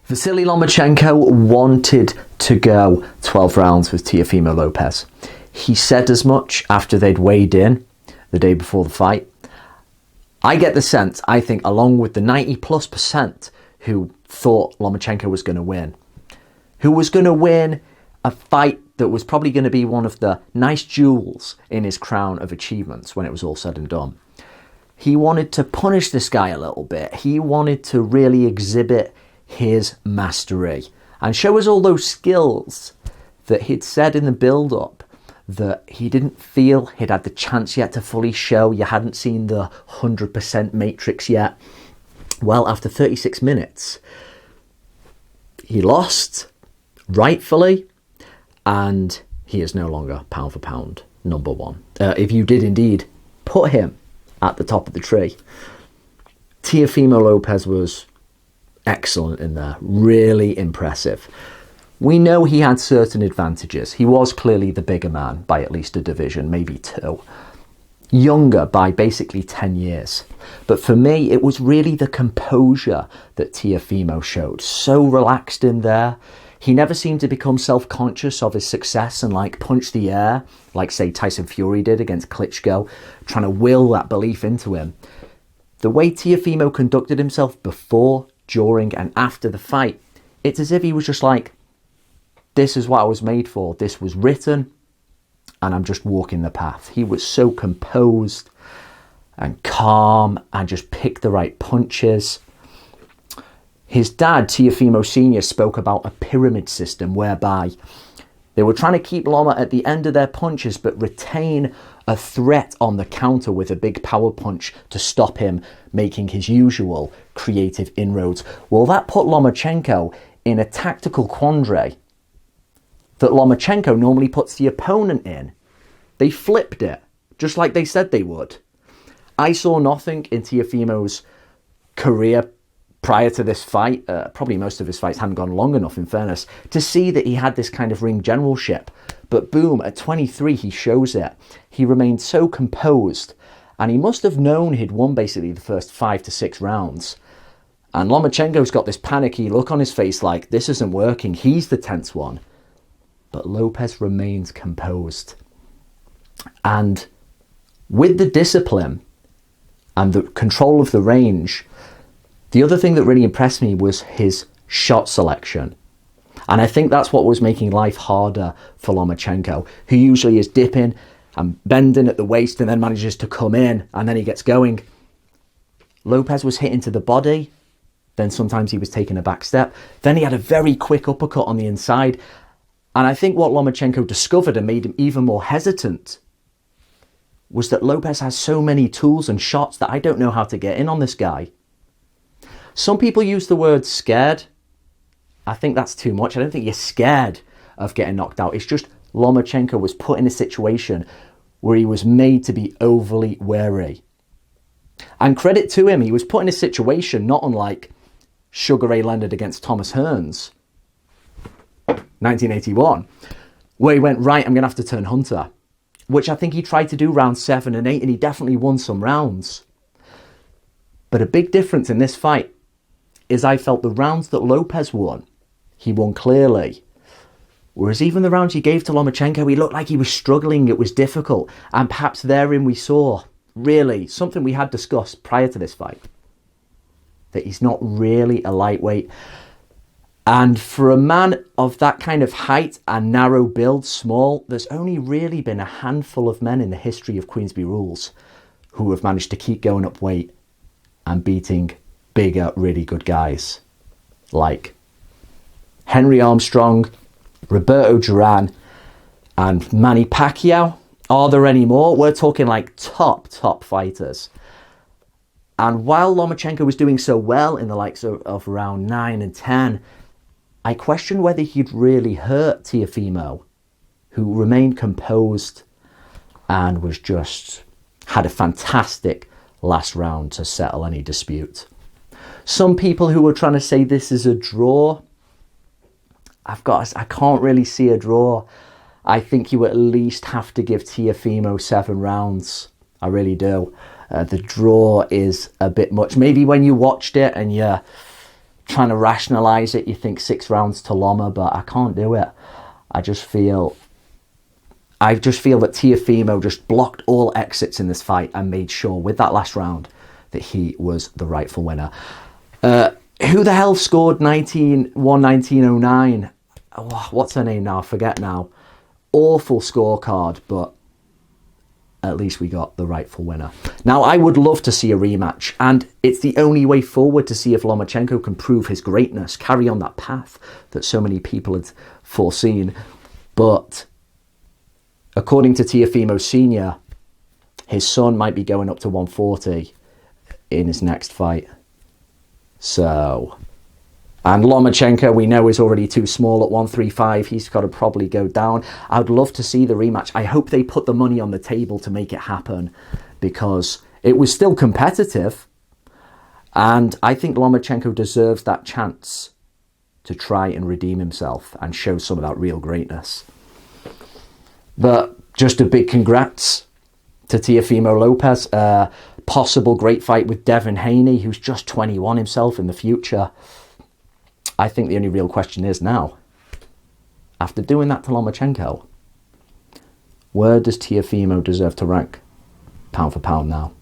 Vasyl Lomachenko wanted to go 12 rounds with Teofimo Lopez. He said as much after they'd weighed in the day before the fight. I get the sense, I think, along with the 90+% who thought Lomachenko was going to win, who was going to win a fight that was probably going to be one of the nice jewels in his crown of achievements when it was all said and done. He wanted to punish this guy a little bit. He wanted to really exhibit his mastery and show us all those skills that he'd said in the build-up that he didn't feel he'd had the chance yet to fully show. You hadn't seen the 100% matrix yet. Well, after 36 minutes, he lost, rightfully, and he is no longer pound for pound number one. If you did indeed put him at the top of the tree, Teofimo Lopez was excellent in there, really impressive. We know he had certain advantages. He was clearly the bigger man by at least a division, maybe two. Younger by basically 10 years. But for me, it was really the composure that Teofimo showed. So relaxed in there. He never seemed to become self-conscious of his success and punch the air, like say Tyson Fury did against Klitschko, trying to will that belief into him. The way Teofimo conducted himself before, during and after the fight, it's as if he was just like, this is what I was made for. This was written and I'm just walking the path. He was so composed and calm and just picked the right punches. His dad, Teofimo Sr., spoke about a pyramid system whereby they were trying to keep Loma at the end of their punches but retain a threat on the counter with a big power punch to stop him making his usual creative inroads. Well, that put Lomachenko in a tactical quandary that Lomachenko normally puts the opponent in. They flipped it, just like they said they would. I saw nothing in Teofimo's career prior to this fight. Probably most of his fights hadn't gone long enough, in fairness, to see that he had this kind of ring generalship. But boom, at 23, he shows it. He remained so composed, and he must have known he'd won basically the first 5 to 6 rounds. And Lomachenko's got this panicky look on his face like, this isn't working, he's the tense one. But Lopez remains composed. And with the discipline and the control of the range, the other thing that really impressed me was his shot selection. And I think that's what was making life harder for Lomachenko, who usually is dipping and bending at the waist and then manages to come in and then he gets going. Lopez was hitting to the body, then sometimes he was taking a back step. Then he had a very quick uppercut on the inside. And I think what Lomachenko discovered and made him even more hesitant was that Lopez has so many tools and shots that I don't know how to get in on this guy. Some people use the word scared. I think that's too much. I don't think you're scared of getting knocked out. It's just Lomachenko was put in a situation where he was made to be overly wary. And credit to him, he was put in a situation not unlike Sugar Ray Leonard against Thomas Hearns, 1981, where he went, right, I'm going to have to turn hunter, which I think he tried to do rounds 7 and 8, and he definitely won some rounds. But a big difference in this fight is I felt the rounds that Lopez won, he won clearly. Whereas even the rounds he gave to Lomachenko, he looked like he was struggling, it was difficult. And perhaps therein we saw, really, something we had discussed prior to this fight, that he's not really a lightweight. And for a man of that kind of height and narrow build, small, there's only really been a handful of men in the history of Queensberry Rules who have managed to keep going up weight and beating bigger, really good guys like Henry Armstrong, Roberto Duran, and Manny Pacquiao. Are there any more? We're talking like top fighters. And while Lomachenko was doing so well in the likes of round 9 and 10, I questioned whether he'd really hurt Teofimo, who remained composed and was just had a fantastic last round to settle any dispute. Some people who were trying to say this is a draw, I can't really see a draw. I think you at least have to give Teofimo 7 rounds. I really do. The draw is a bit much. Maybe when you watched it and you trying to rationalise it. You think 6 rounds to Loma, but I can't do it. I just feel that Teofimo just blocked all exits in this fight and made sure with that last round that he was the rightful winner. Who the hell scored 1909? Oh, what's her name now? I forget now. Awful scorecard, but at least we got the rightful winner. Now, I would love to see a rematch, and it's the only way forward to see if Lomachenko can prove his greatness, carry on that path that so many people had foreseen. But according to Teofimo Sr., his son might be going up to 140 in his next fight. So, and Lomachenko, we know, is already too small at 135. He's got to probably go down. I'd love to see the rematch. I hope they put the money on the table to make it happen, because it was still competitive. And I think Lomachenko deserves that chance to try and redeem himself and show some of that real greatness. But just a big congrats to Teofimo Lopez. Possible great fight with Devin Haney, who's just 21 himself in the future. I think the only real question is now, after doing that to Lomachenko, where does Teofimo deserve to rank pound for pound now?